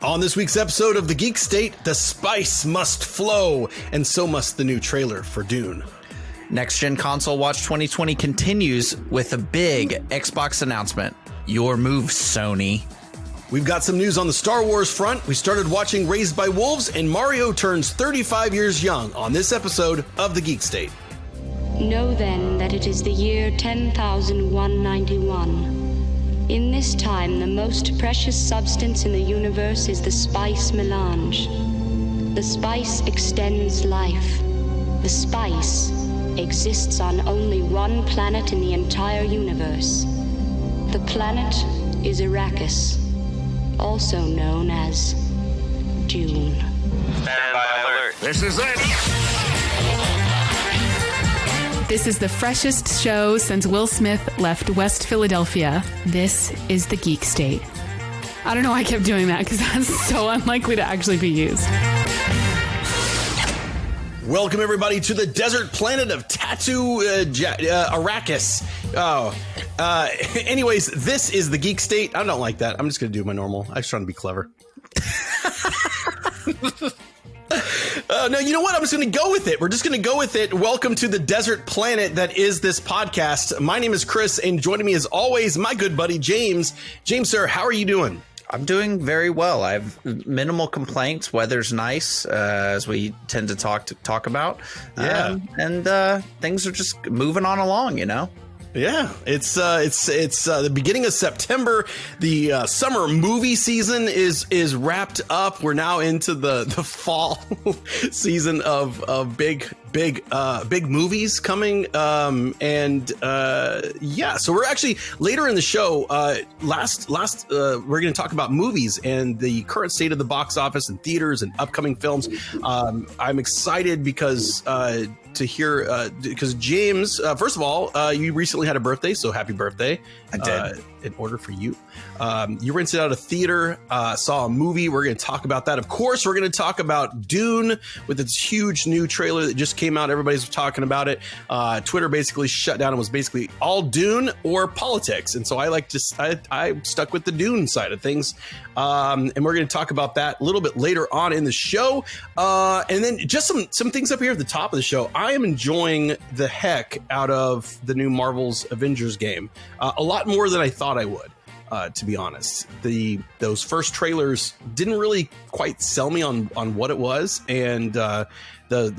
On this week's episode of The Geek State, the spice must flow, and so must the new trailer for Dune. Next Gen Console Watch 2020 continues with a big Xbox announcement. Your move, Sony. We've got some news on the Star Wars front. We started watching Raised by Wolves, and Mario turns 35 years young on this episode of The Geek State. Know then that it is the year 10,191. In this time, the most precious substance in the universe is the spice melange. The spice extends life. The spice exists on only one planet in the entire universe. The planet is Arrakis, also known as Dune. Stand by alert. This is it. This is the freshest show since Will Smith left West Philadelphia. This is the Geek State. I don't know why I kept doing that because that's so unlikely to actually be used. Welcome, everybody, to the desert planet of Arrakis. Anyways, this is the Geek State. I don't like that. I'm just going to do my normal. I was trying to be clever. No, you know what? I'm just going to go with it. We're just going to go with it. Welcome to the desert planet that is this podcast. My name is Chris, and joining me as always, my good buddy, James. James, sir, how are you doing? I'm doing very well. I have minimal complaints. Weather's nice, as we tend to talk about. Yeah. And things are just moving on along, you know? Yeah, it's the beginning of September. The summer movie season is wrapped up. We're now into the fall season of big movies coming. So we're actually later in the show. We're going to talk about movies and the current state of the box office and theaters and upcoming films. I'm excited because James, first of all, you recently had a birthday, so happy birthday. I did. In order for you. You rented out a theater, saw a movie. We're going to talk about that. Of course, we're going to talk about Dune with its huge new trailer that just came out. Everybody's talking about it. Twitter basically shut down and was basically all Dune or politics. And so I stuck with the Dune side of things. And we're going to talk about that a little bit later on in the show. And then just some things up here at the top of the show. I am enjoying the heck out of the new Marvel's Avengers game. A lot more than I thought I would, to be honest. Those first trailers didn't really quite sell me on what it was, and the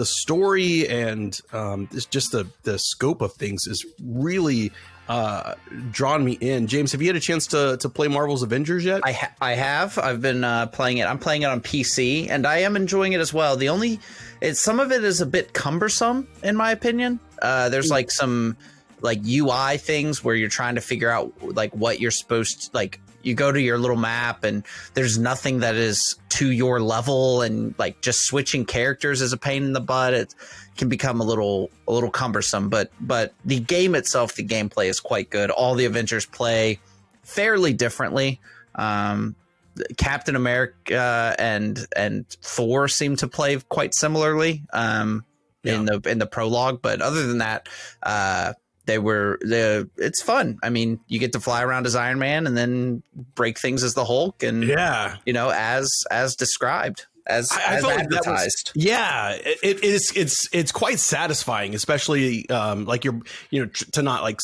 story and just the scope of things is really drawn me in. James, have you had a chance to play Marvel's Avengers yet? I have. I've been playing it. I'm playing it on PC, and I am enjoying it as well. Some of it is a bit cumbersome, in my opinion. There's like some UI things where you're trying to figure out like what you're supposed to, like you go to your little map and there's nothing that is to your level, and like just switching characters is a pain in the butt. It can become a little cumbersome, but the game itself, the gameplay is quite good. All the Avengers play fairly differently. Captain America and Thor seem to play quite similarly in the prologue, but other than that, it's fun. I mean, you get to fly around as Iron Man and then break things as the Hulk, and as described, as advertised. It's quite satisfying, especially like you're to not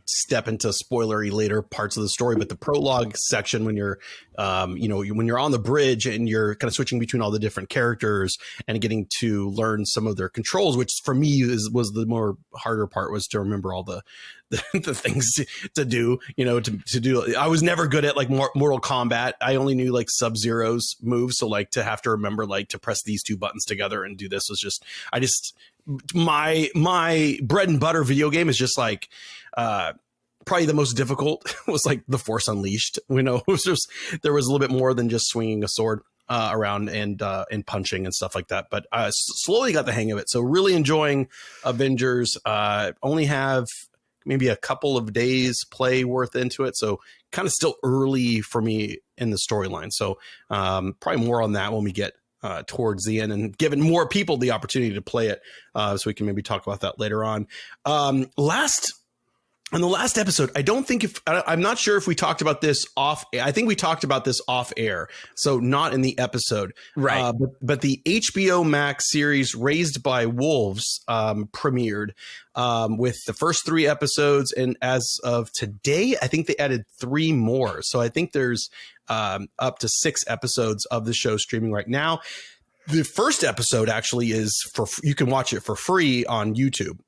step into spoilery later parts of the story, but the prologue section when you're when you're on the bridge and you're kind of switching between all the different characters and getting to learn some of their controls, which for me was the more harder part, was to remember all the things to do, to do. I was never good at like Mortal Kombat. I only knew like Sub-Zero's moves. So like to have to remember like to press these two buttons together and do this was just, my bread and butter video game is just like, probably the most difficult was like The Force Unleashed. It was just, there was a little bit more than just swinging a sword around and punching and stuff like that. But slowly got the hang of it. So really enjoying Avengers. Only have maybe a couple of days play worth into it. So kind of still early for me in the storyline. So probably more on that when we get towards the end and giving more people the opportunity to play it. So we can maybe talk about that later on. on the last episode, I'm not sure if we talked about this off. I think we talked about this off air, so not in the episode. Right. But the HBO Max series Raised by Wolves premiered with the first 3 episodes. And as of today, I think they added 3 more. So I think there's up to 6 episodes of the show streaming right now. The first episode actually is you can watch it for free on YouTube.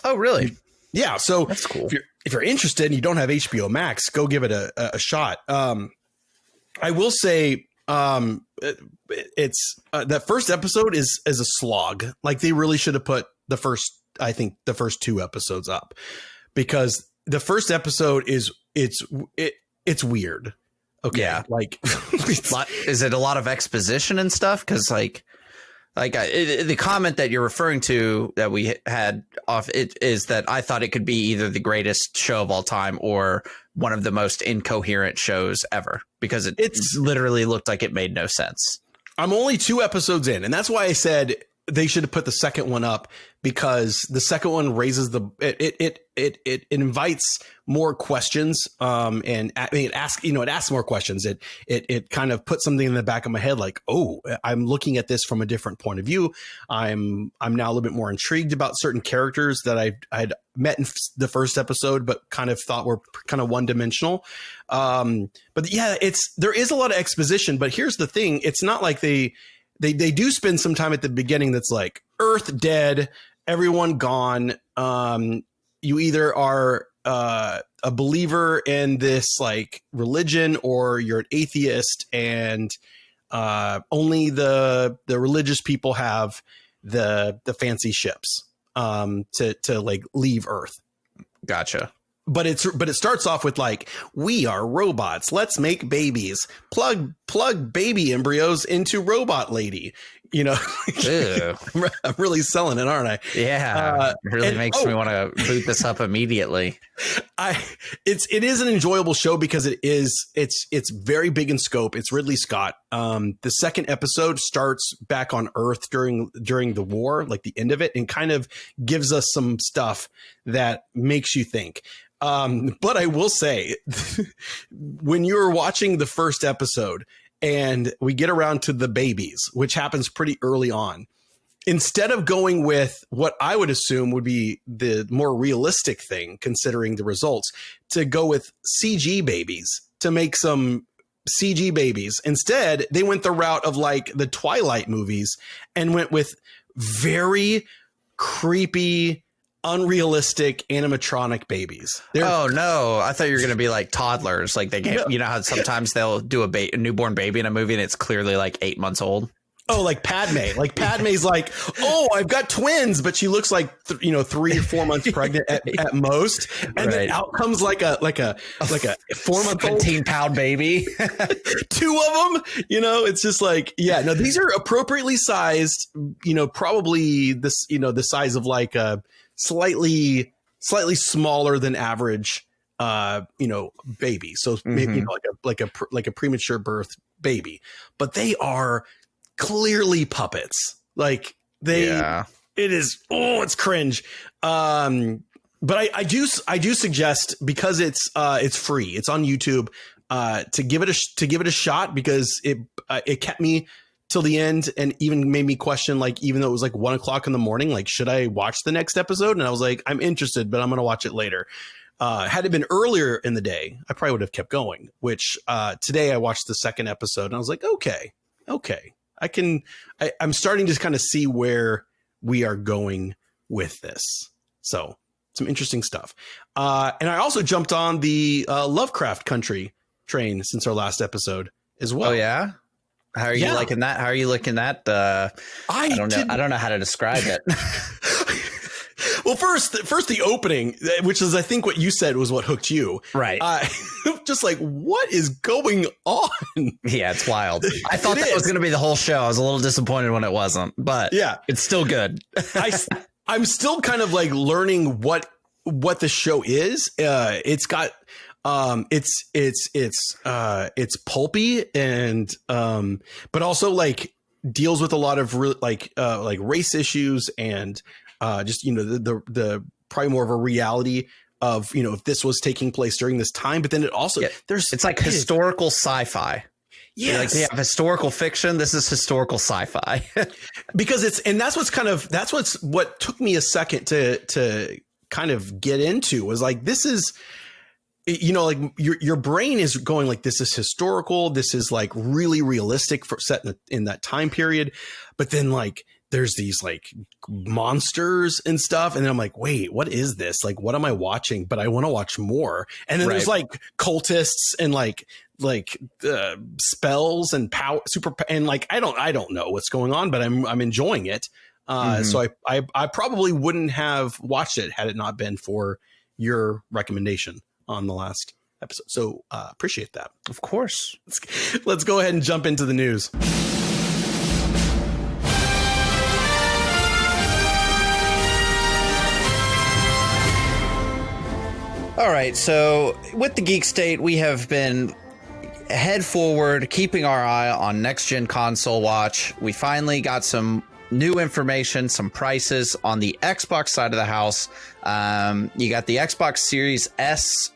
Oh, really? Yeah, so that's cool. If you're interested and you don't have HBO Max, go give it a shot. I will say it's that first episode is a slog. Like they really should have put the first 2 episodes up, because the first episode it's weird. Okay, yeah. Like is it a lot of exposition and stuff? Because the comment that you're referring to that we had off it is that I thought it could be either the greatest show of all time or one of the most incoherent shows ever, because it's literally looked like it made no sense. I'm only 2 episodes in, and that's why I said they should have put the second one up, because the second one raises it invites more questions. And I mean, it asks more questions. It kind of puts something in the back of my head, like, oh, I'm looking at this from a different point of view. I'm now a little bit more intrigued about certain characters that I'd met in the first episode, but kind of thought were kind of one dimensional. But yeah, there is a lot of exposition, but here's the thing. It's not like they do spend some time at the beginning that's like Earth dead, everyone gone. You either are a believer in this like religion, or you're an atheist, and only the religious people have the fancy ships to like leave Earth. Gotcha. But it starts off with like, we are robots. Let's make babies. Plug baby embryos into robot lady. You know, I'm really selling it, aren't I? Yeah, it really makes me want to boot this up immediately. It is an enjoyable show because it's very big in scope. It's Ridley Scott. The second episode starts back on Earth during the war, like the end of it, and kind of gives us some stuff that makes you think. But I will say, when you're watching the first episode and we get around to the babies, which happens pretty early on, instead of going with what I would assume would be the more realistic thing, considering the results, to go with CG babies, to make some CG babies. Instead, they went the route of like the Twilight movies and went with very creepy, unrealistic animatronic babies. Oh no, I thought you were going to be like toddlers. Like they get, you know how sometimes they'll do a newborn baby in a movie and it's clearly like 8 months old. Oh, like Padme. Like Padme's like, oh, I've got twins, but she looks like 3 or 4 months pregnant at most, and then out comes like a 4-month-old 17-pound baby. 2 of them. You know, it's just like, yeah, no, these are appropriately sized. You know, probably this, you know, the size of like a slightly smaller than average, you know, baby. So maybe you know, like a premature birth baby, but they are clearly puppets. Like it is, it's cringe. But I do suggest, because it's free, it's on YouTube, to give it a shot, because it kept me till the end, and even made me question, like, even though it was like 1 o'clock in the morning, like, should I watch the next episode? And I was like, I'm interested, but I'm going to watch it later. Had it been earlier in the day, I probably would have kept going, which today I watched the second episode and I was like, okay. I'm starting to kind of see where we are going with this. So some interesting stuff. And I also jumped on the Lovecraft Country train since our last epised as well. Oh yeah. How are you liking that? How are you looking at? I don't know. I don't know how to describe it. Well, first the opening, which is, I think, what you said was what hooked you. Right. Just like, what is going on? Yeah, it's wild. I thought that was going to be the whole show. I was a little disappointed when it wasn't, but yeah, it's still good. I'm still kind of like learning what the show is. It's got it's pulpy and but also like deals with a lot of like race issues and just, you know, the probably more of a reality of, if this was taking place during this time. But then it also it's like historical sci-fi. Yes. Like they have historical fiction. This is historical sci-fi. Because that's what took me a second to kind of get into, was like, this is, like your brain is going like, this is historical. This is like really realistic for set in that time period. But then like, there's these like monsters and stuff. And then I'm like, wait, what is this? Like, what am I watching? But I want to watch more. And then there's like cultists and like spells and power and like, I don't know what's going on, but I'm enjoying it. So I probably wouldn't have watched it had it not been for your recommendation on the last episode. So appreciate that. Of course. Let's go ahead and jump into the news. All right, so with the Geek State, we have been head forward, keeping our eye on next-gen console watch. We finally got some new information, some prices on the Xbox side of the house. You got the Xbox Series S.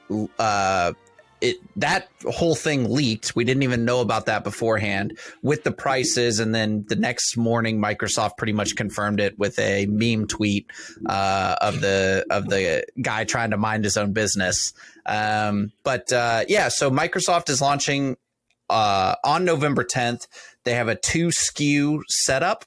That whole thing leaked. We didn't even know about that beforehand with the prices. And then the next morning, Microsoft pretty much confirmed it with a meme tweet of the guy trying to mind his own business. So Microsoft is launching on November 10th. They have a 2 SKU setup,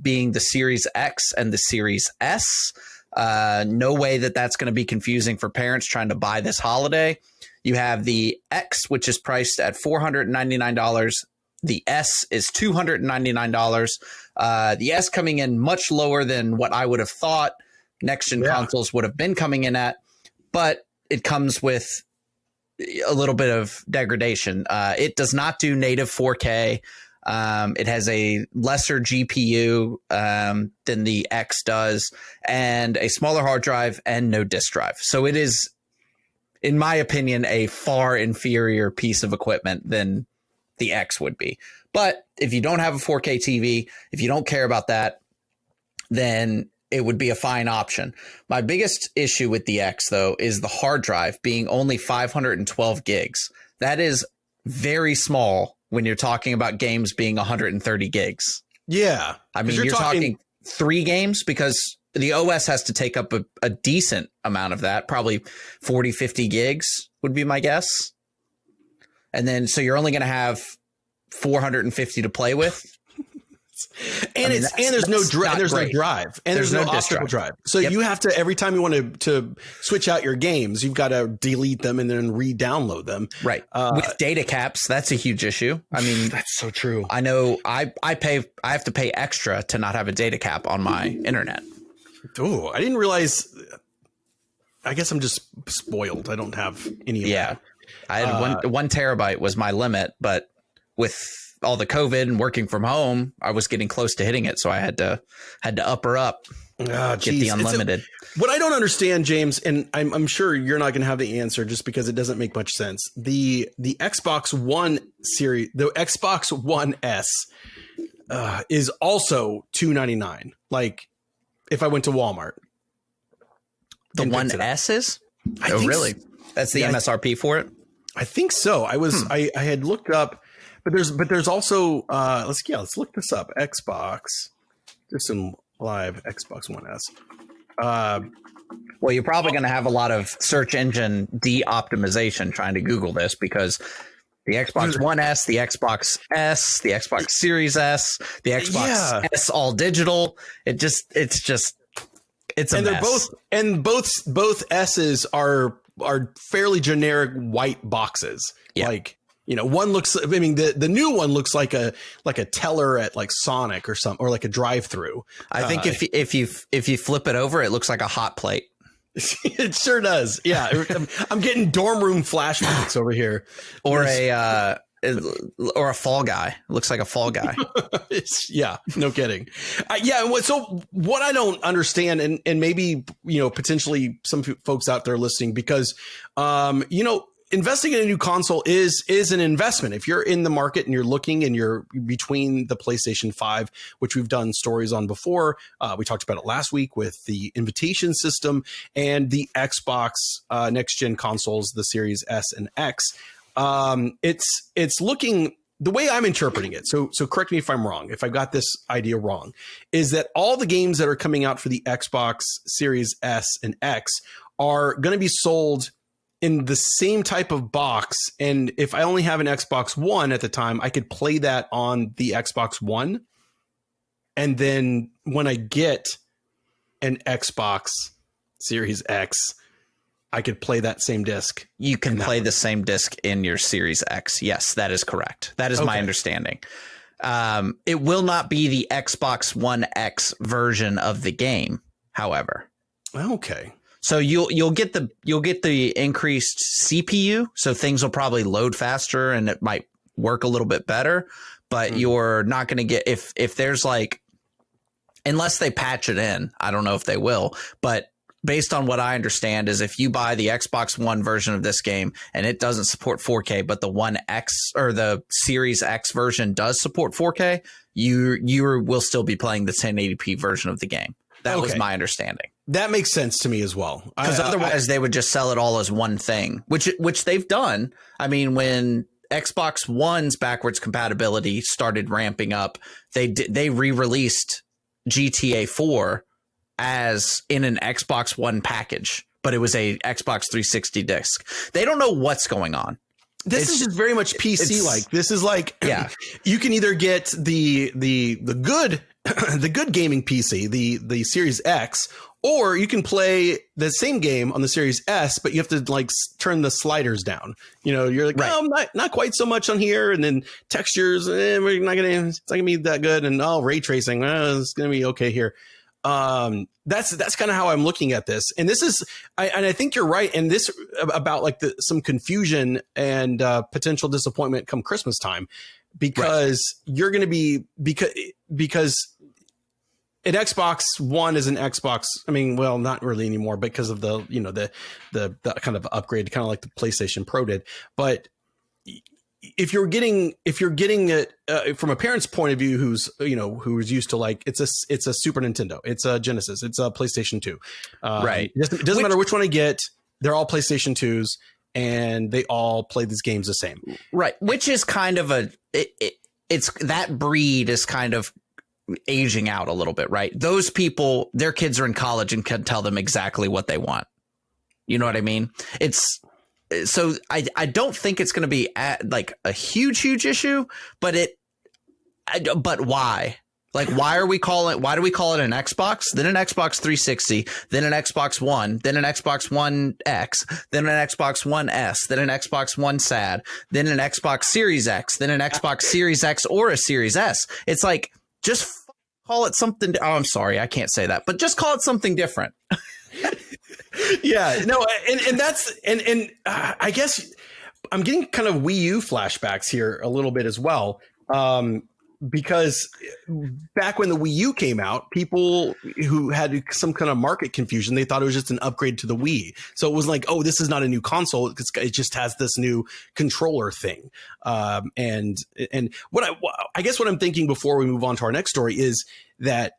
being the Series X and the Series S. No way that's going to be confusing for parents trying to buy this holiday. You have the X, which is priced at $499. The S is $299. The S coming in much lower than what I would have thought next-gen consoles would have been coming in at, but it comes with a little bit of degradation. It does not do native 4K. It has a lesser GPU than the X does, and a smaller hard drive and no disk drive. So it is, in my opinion, a far inferior piece of equipment than the X would be. But if you don't have a 4K TV, if you don't care about that, then it would be a fine option. My biggest issue with the X, though, is the hard drive being only 512 gigs. That is very small when you're talking about games being 130 gigs. Yeah. I mean, you're talking 3 games, because the OS has to take up a decent amount of that, probably 40, 50 gigs would be my guess. And then, so you're only going to have 450 to play with. There's no drive, and there's no optical drive. So you have to, every time you want to switch out your games, you've got to delete them and then re-download them. Right. With data caps, that's a huge issue. I mean, that's so true. I know I have to pay extra to not have a data cap on my internet. Oh, I didn't realize. I guess I'm just spoiled. I don't have any of that. I had 1 terabyte was my limit, but with all the COVID and working from home, I was getting close to hitting it. So I had to upper up, get the unlimited. What I don't understand, James, and I'm sure you're not going to have the answer just because it doesn't make much sense. The Xbox One series, the Xbox One S is also $299. Like if I went to Walmart. The One S is? Oh, really? That's the MSRP for it? I think so. I had looked up, but there's also let's look this up. Xbox, just some live Xbox One S. Well, you're probably going to have a lot of search engine de-optimization trying to Google this, because the Xbox One S, the Xbox S, the Xbox Series S, the Xbox S all digital. It's a and mess. Both S's are fairly generic white boxes. Yeah. Like, one looks, I mean, the new one looks like a teller at like Sonic or something, or like a drive-through. I think if you flip it over, it looks like a hot plate. It sure does. Yeah. I'm getting dorm room flashbacks over here. Or a Fall Guy. It looks like a Fall Guy. Yeah, no kidding. So what I don't understand, and maybe, potentially some folks out there listening, because, investing in a new console is an investment. If you're in the market and you're looking and you're between the PlayStation 5, which we've done stories on before, we talked about it last week with the invitation system, and the Xbox next gen consoles, the Series S and X. It's looking, the way I'm interpreting it, so correct me if I'm wrong, if I got this idea wrong, is that all the games that are coming out for the Xbox Series S and X are going to be sold in the same type of box. And if I only have an Xbox One at the time, I could play that on the Xbox One. And then when I get an Xbox Series X, I could play that same disc. You can play the same disc in your Series X. Yes, that is correct. That is my understanding. It will not be the Xbox One X version of the game, however. Okay. So you'll get the increased CPU, so things will probably load faster and it might work a little bit better, but you're not going to get if there's like, unless they patch it in, I don't know if they will, but based on what I understand is if you buy the Xbox One version of this game and it doesn't support 4K, but the One X or the Series X version does support 4K, you will still be playing the 1080p version of the game. That was my understanding. That makes sense to me as well. Because otherwise they would just sell it all as one thing, which they've done. I mean, when Xbox One's backwards compatibility started ramping up, they re-released GTA 4 as in an Xbox One package, but it was a Xbox 360 disc. They don't know what's going on. This is just very much PC like. This is like, you can either get the good the good gaming PC, the Series X, or you can play the same game on the Series S, but you have to like turn the sliders down. You know, you're like, oh, not quite so much on here, and then textures, it's not gonna be that good, and ray tracing, it's gonna be okay here. That's kind of how I'm looking at this, and this is, I think you're right, and this about like some confusion and potential disappointment come Christmas time, because you're going to be because an Xbox One is an Xbox. I mean, well, not really anymore because of the the kind of upgrade, kind of like the PlayStation Pro did, but if you're getting it from a parent's point of view, who's used to like it's a Super Nintendo, it's a Genesis, it's a PlayStation 2, right? It doesn't matter which one I get, they're all PlayStation 2s, and they all play these games the same, right? Which is kind of it's that breed is kind of aging out a little bit, right? Those people, their kids are in college and can tell them exactly what they want. You know what I mean? So I don't think it's going to be like a huge issue, but but why? Like, why do we call it an Xbox, then an Xbox 360, then an Xbox One, then an Xbox One X, then an Xbox One S, then an Xbox One SAD, then an Xbox Series X, then an Xbox Series X or a Series S? It's like, just call it something. Oh, I'm sorry, I can't say that, but just call it something different. Yeah, no, and that's and I guess I'm getting kind of Wii U flashbacks here a little bit as well, because back when the Wii U came out, people who had some kind of market confusion, they thought it was just an upgrade to the Wii. So it was like, oh, this is not a new console, it just has this new controller thing. And what I guess what I'm thinking before we move on to our next story is that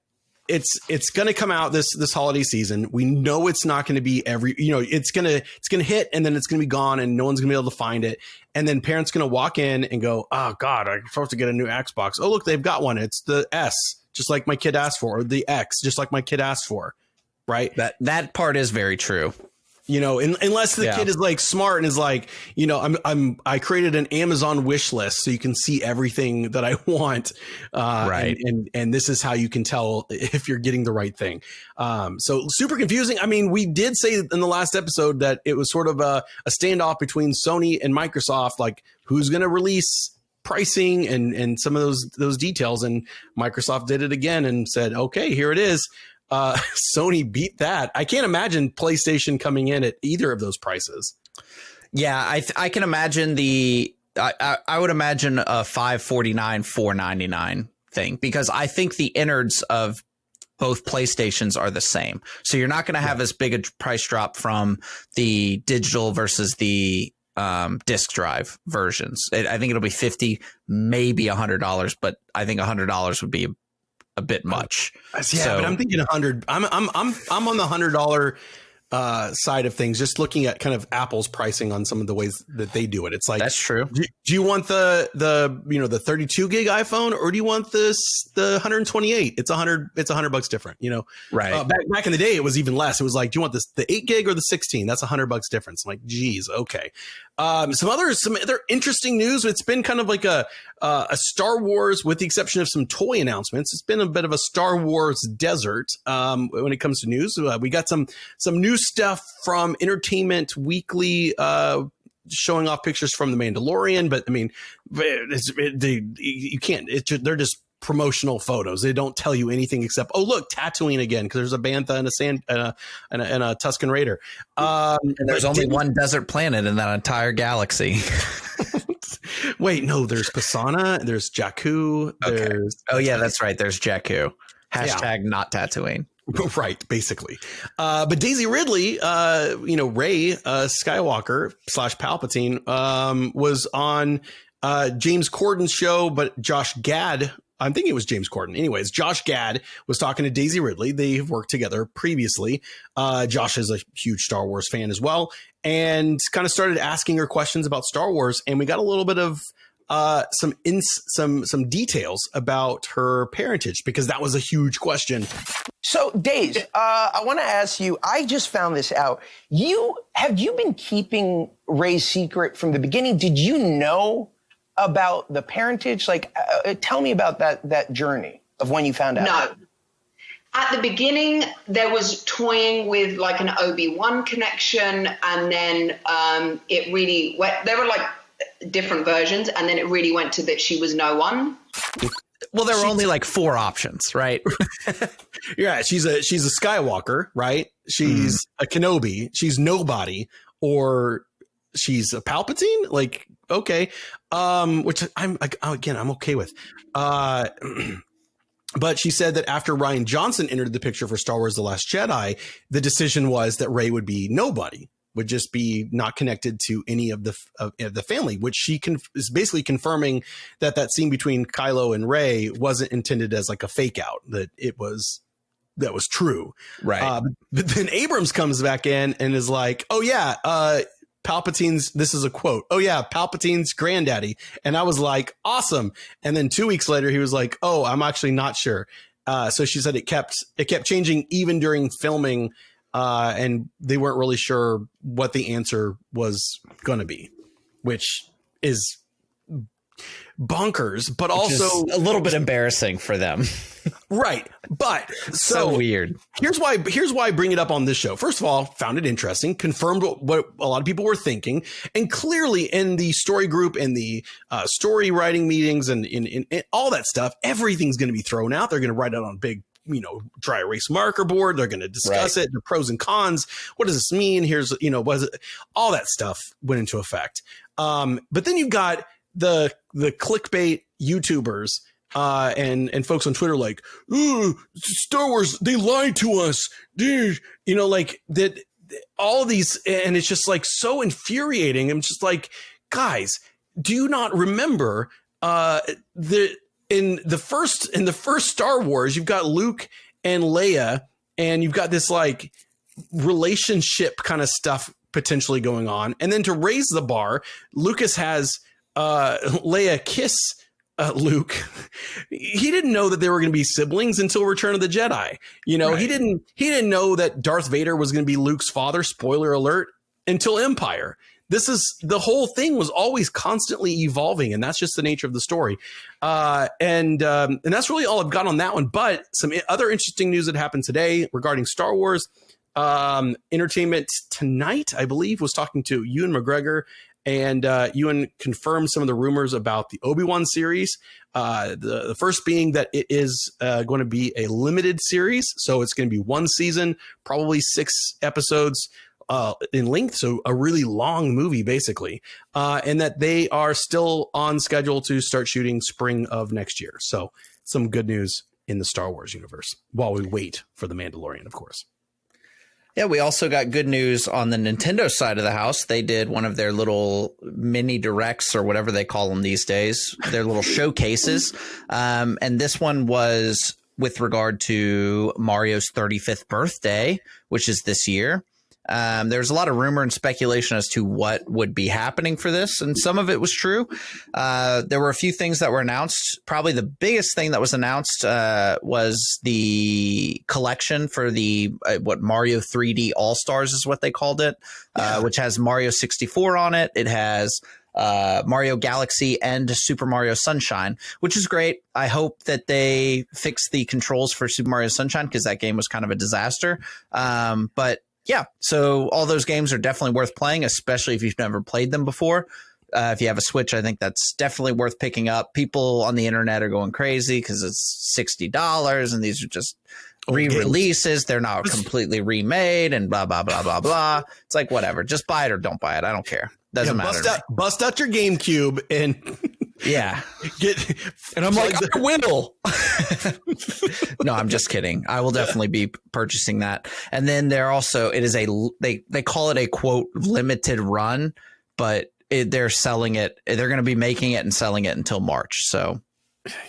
it's going to come out this holiday season. We know it's not going to be it's going to hit, and then it's going to be gone, and no one's going to be able to find it. And then parents going to walk in and go, oh God, I'm supposed to get a new Xbox. Oh, look, they've got one. It's the S, just like my kid asked for, or the X, just like my kid asked for. Right. That part is very true. Unless the kid is like smart and is like, I created an Amazon wish list so you can see everything that I want. Right. And this is how you can tell if you're getting the right thing. So super confusing. I mean, we did say in the last episode that it was sort of a standoff between Sony and Microsoft, like who's going to release pricing and some of those details. And Microsoft did it again and said, okay, here it is. Sony beat that. I can't imagine PlayStation coming in at either of those prices. Yeah, I can imagine I would imagine a $549, $499 thing, because I think the innards of both PlayStations are the same. So you're not going to have as big a price drop from the digital versus the disc drive versions. I think it'll be $50, maybe $100, but I think $100 would be a bit much. Yeah, so, but I'm thinking 100. I'm on the $100 side of things, just looking at kind of Apple's pricing on some of the ways that they do it. It's like, that's true. Do you want the 32 gig iPhone, or do you want the 128? It's $100 different, right. Back in the day, it was even less. It was like, do you want the 8 gig or the 16? That's $100 difference. I'm like, geez. Okay. Some other interesting news. It's been kind of like a Star Wars, with the exception of some toy announcements. It's been a bit of a Star Wars desert when it comes to news. We got some new stuff from Entertainment Weekly, showing off pictures from The Mandalorian. But I mean, you can't. They're just promotional photos. They don't tell you anything except, oh, look, Tatooine again, because there's a bantha and a Tusken Raider. And there's only one desert planet in that entire galaxy. Wait, no, there's Pisana, there's Jakku. Okay. Oh yeah, that's right. There's Jakku. Hashtag not Tatooine. Right, basically. But Daisy Ridley, Rey Skywalker / Palpatine, was on James Corden's show, but Josh Gad, I'm thinking it was James Corden. Anyways, Josh Gad was talking to Daisy Ridley. They've worked together previously. Josh is a huge Star Wars fan as well, and kind of started asking her questions about Star Wars. And we got a little bit of some details about her parentage, because that was a huge question. So, Days, I want to ask you, I just found this out. Have you been keeping Rey's secret from the beginning? Did you know about the parentage? Like, tell me about that journey of when you found out. No. At the beginning, there was toying with like an Obi-Wan connection, and then it really went, there were like different versions, and then it really went to that she was no one. Well, there were only like 4 options, right? Yeah, she's a Skywalker, right? She's a Kenobi, she's nobody, or she's a Palpatine. Like, okay, which I'm okay with. But she said that after Rian Johnson entered the picture for Star Wars: The Last Jedi, the decision was that Rey would be nobody, would just be not connected to any of the family, which she is basically confirming that scene between Kylo and Rey wasn't intended as like a fake out, that that was true. Right. But then Abrams comes back in and is like, oh yeah, Palpatine's, this is a quote, oh yeah, Palpatine's granddaddy. And I was like, awesome. And then 2 weeks later, he was like, oh, I'm actually not sure. So she said it kept changing even during filming. And they weren't really sure what the answer was going to be, which is bonkers, but also a little bit embarrassing for them. Right. But so weird. Here's why I bring it up on this show. First of all, found it interesting, confirmed what a lot of people were thinking. And clearly in the story group and the story writing meetings and in all that stuff, everything's going to be thrown out. They're going to write it on big, dry erase marker board. They're going to discuss it, the pros and cons. What does this mean? Here's, was it, all that stuff went into effect. But then you've got the clickbait YouTubers and folks on Twitter like, ooh, Star Wars, they lied to us. Like that, all these, and it's just like so infuriating. I'm just like, guys, do you not remember in the first Star Wars, you've got Luke and Leia, and you've got this like relationship kind of stuff potentially going on. And then to raise the bar, Lucas has Leia kiss Luke. He didn't know that they were going to be siblings until Return of the Jedi. Right. He didn't know that Darth Vader was going to be Luke's father, spoiler alert, until Empire. The whole thing was always constantly evolving, and that's just the nature of the story. And that's really all I've got on that one. But some other interesting news that happened today regarding Star Wars. Entertainment Tonight, I believe, was talking to Ewan McGregor, and Ewan confirmed some of the rumors about the Obi-Wan series. The first being that it is going to be a limited series, so it's going to be one season, probably 6 episodes in length, so a really long movie basically, and that they are still on schedule to start shooting spring of next year. So some good news in the Star Wars universe while we wait for The Mandalorian, of course. Yeah, we also got good news on the Nintendo side of the house. They did one of their little mini directs or whatever they call them these days, their little showcases. And this one was with regard to Mario's 35th birthday, which is this year. There's a lot of rumor and speculation as to what would be happening for this, and some of it was true. There were a few things that were announced. Probably the biggest thing that was announced was the collection for the what Mario 3D All-Stars is what they called it, which has Mario 64 on it. It has Mario Galaxy and Super Mario Sunshine, which is great. I hope that they fix the controls for Super Mario Sunshine because that game was kind of a disaster. But yeah, so all those games are definitely worth playing, especially if you've never played them before. If you have a Switch, I think that's definitely worth picking up. People on the internet are going crazy because it's $60 and these are just re-releases. They're not completely remade and blah, blah, blah, blah, blah. It's like, whatever. Just buy it or don't buy it. I don't care. Doesn't matter. Bust out your GameCube and yeah, and I'm like, I will. No, I'm just kidding. I will definitely be purchasing that. And then they're also, it is they call it a quote limited run, but they're selling it. They're going to be making it and selling it until March. So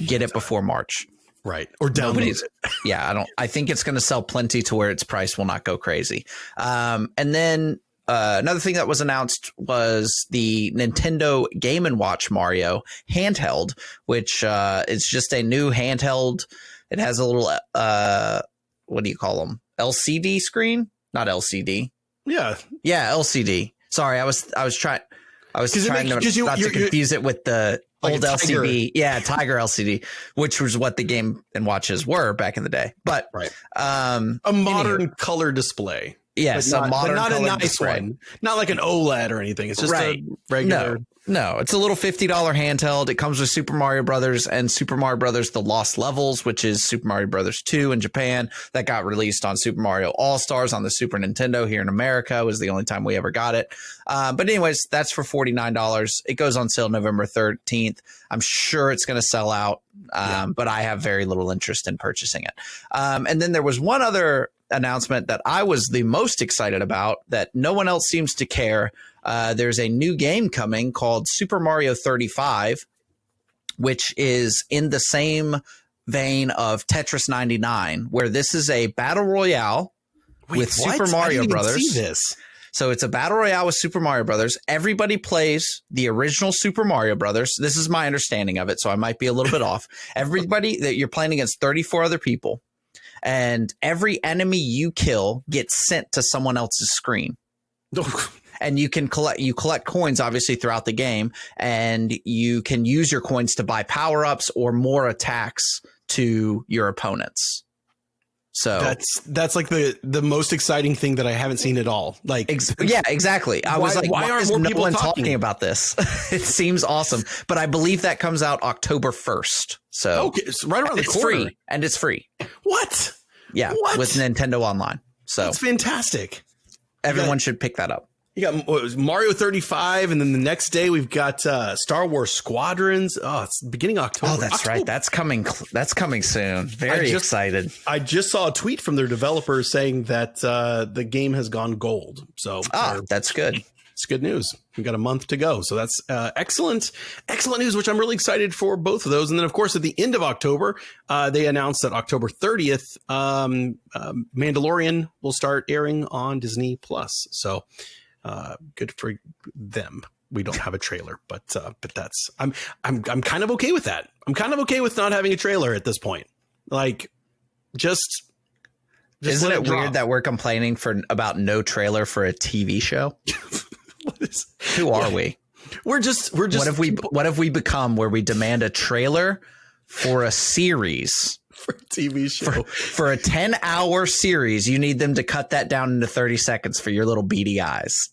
get it before March. Right. Or download it. Yeah. I think it's going to sell plenty to where its price will not go crazy. And then another thing that was announced was the Nintendo Game & Watch Mario handheld, which is just a new handheld. It has a little, what do you call them? LCD screen? Not LCD. Yeah. Yeah, LCD. Sorry, I was trying to confuse it with the like old LCD. Yeah, Tiger LCD, which was what the Game & Watches were back in the day. But a modern color display. Yes, but not a nice display. One. Not like an OLED or anything. It's just a regular. No, it's a little $50 handheld. It comes with Super Mario Brothers and Super Mario Brothers The Lost Levels, which is Super Mario Brothers 2 in Japan. That got released on Super Mario All-Stars on the Super Nintendo here in America. It was the only time we ever got it. But anyways, that's for $49. It goes on sale November 13th. I'm sure it's going to sell out, but I have very little interest in purchasing it. And then there was one other announcement that I was the most excited about that no one else seems to care. There's a new game coming called Super Mario 35, which is in the same vein of Tetris 99, where this is a battle royale with Super Mario Brothers. See this. So it's a battle royale with Super Mario Brothers. Everybody plays the original Super Mario Brothers. This is my understanding of it, so I might be a little bit off. Everybody that you're playing against 34 other people. And every enemy you kill gets sent to someone else's screen. And you can collect coins, obviously, throughout the game. And you can use your coins to buy power-ups or more attacks to your opponents. So that's like the most exciting thing that I haven't seen at all. Like, yeah, exactly. I was like, why aren't more people talking about this? It seems awesome. But I believe that comes out October 1st. So okay, it's right around the corner. It's free. What? Yeah, with Nintendo Online. So that's fantastic. Everyone should pick that up. You got Mario 35, and then the next day we've got Star Wars Squadrons. Oh, it's beginning October. Oh, that's right. That's coming soon. Very excited. I just saw a tweet from their developers saying that the game has gone gold. So that's good. It's good news. We've got a month to go. So that's excellent news, which I'm really excited for both of those. And then, of course, at the end of October, they announced that October 30th, Mandalorian will start airing on Disney Plus. So good for them. We don't have a trailer, but that's I'm kind of okay with that. I'm kind of okay with not having a trailer at this point. Like, just isn't it weird that we're complaining about no trailer for a TV show? Who are we? We're just. What have we become where we demand a trailer for a series? For a TV show. For a 10-hour series, you need them to cut that down into 30 seconds for your little beady eyes.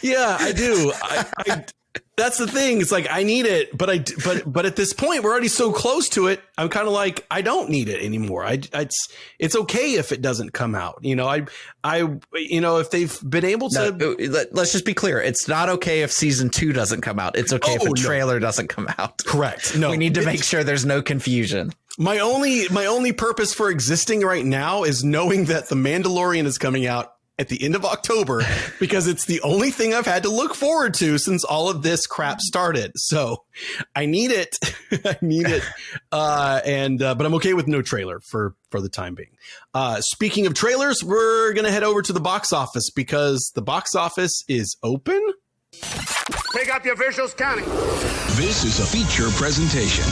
Yeah, I do. That's the thing. It's like I need it, but at this point we're already so close to it. I'm kind of like I don't need it anymore. It's okay if it doesn't come out. If they've been able to. Let's just be clear. It's not okay if season 2 doesn't come out. It's okay if a trailer doesn't come out. Correct. No, we need to make sure there's no confusion. My only purpose for existing right now is knowing that The Mandalorian is coming out at the end of October because it's the only thing I've had to look forward to since all of this crap started. So I need it. I need it. But I'm okay with no trailer for the time being. Speaking of trailers, we're going to head over to the box office because the box office is open. Take out the officials counting. This is a feature presentation.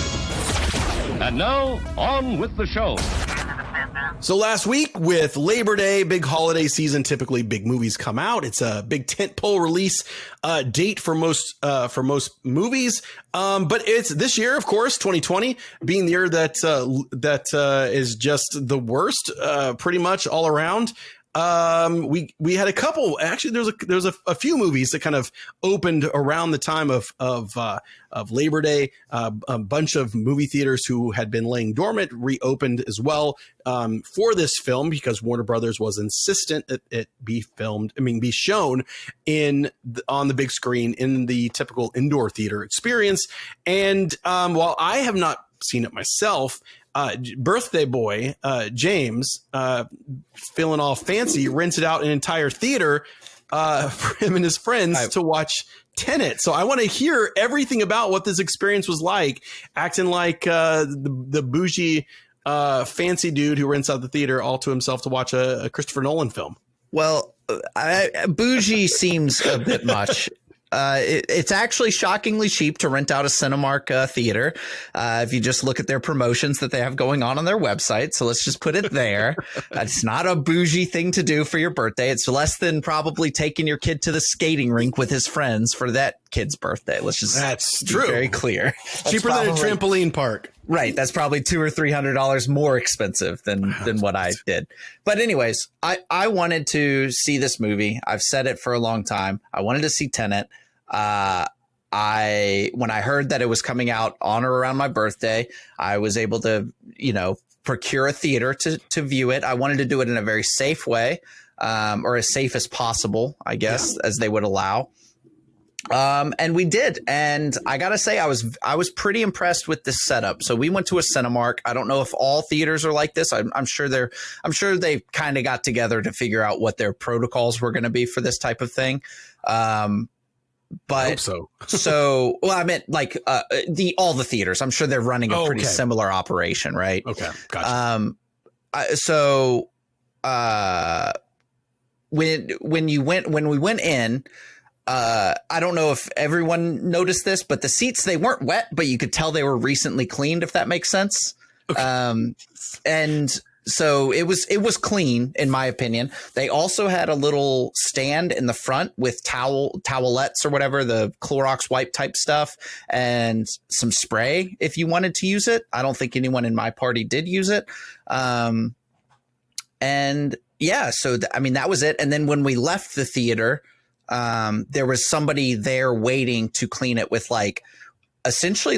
And now, on with the show. So last week with Labor Day, big holiday season, typically big movies come out. It's a big tentpole release date for most movies. But it's this year, of course, 2020 being the year that is just the worst, pretty much all around. We had a couple, actually there's a few movies that kind of opened around the time of Labor Day. A bunch of movie theaters who had been laying dormant reopened as well, for this film because Warner Brothers was insistent that it be shown on the big screen in the typical indoor theater experience. And, while I have not seen it myself, birthday boy James, feeling all fancy, rented out an entire theater for him and his friends to watch Tenet. So I want to hear everything about what this experience was like, acting like the bougie fancy dude who rents out the theater all to himself to watch a Christopher Nolan film. Well, bougie seems a bit much. It's actually shockingly cheap to rent out a Cinemark theater if you just look at their promotions that they have going on their website. So let's just put it there. It's not a bougie thing to do for your birthday. It's less than probably taking your kid to the skating rink with his friends for that kid's birthday. That's be true. Very clear. Cheaper than a trampoline park. Right. That's probably $200 or $300 more expensive then what I did. But anyways, I wanted to see this movie. I've said it for a long time. I wanted to see Tenet. When I heard that it was coming out on or around my birthday, I was able to, procure a theater to view it. I wanted to do it in a very safe way, or as safe as possible, I guess, as they would allow. And we did. And I got to say, I was pretty impressed with this setup. So we went to a Cinemark. I don't know if all theaters are like this. I'm sure they kind of got together to figure out what their protocols were going to be for this type of thing. But I hope so. Well, I meant like all the theaters. I'm sure they're running a pretty similar operation, right? Okay, gotcha. When we went in, I don't know if everyone noticed this, but the seats, they weren't wet, but you could tell they were recently cleaned, if that makes sense. Okay. And so it was clean, in my opinion. They also had a little stand in the front with towelettes or whatever, the Clorox wipe type stuff, and some spray if you wanted to use it. I don't think anyone in my party did use it. And yeah, so that was it. And then when we left the theater, there was somebody there waiting to clean it with essentially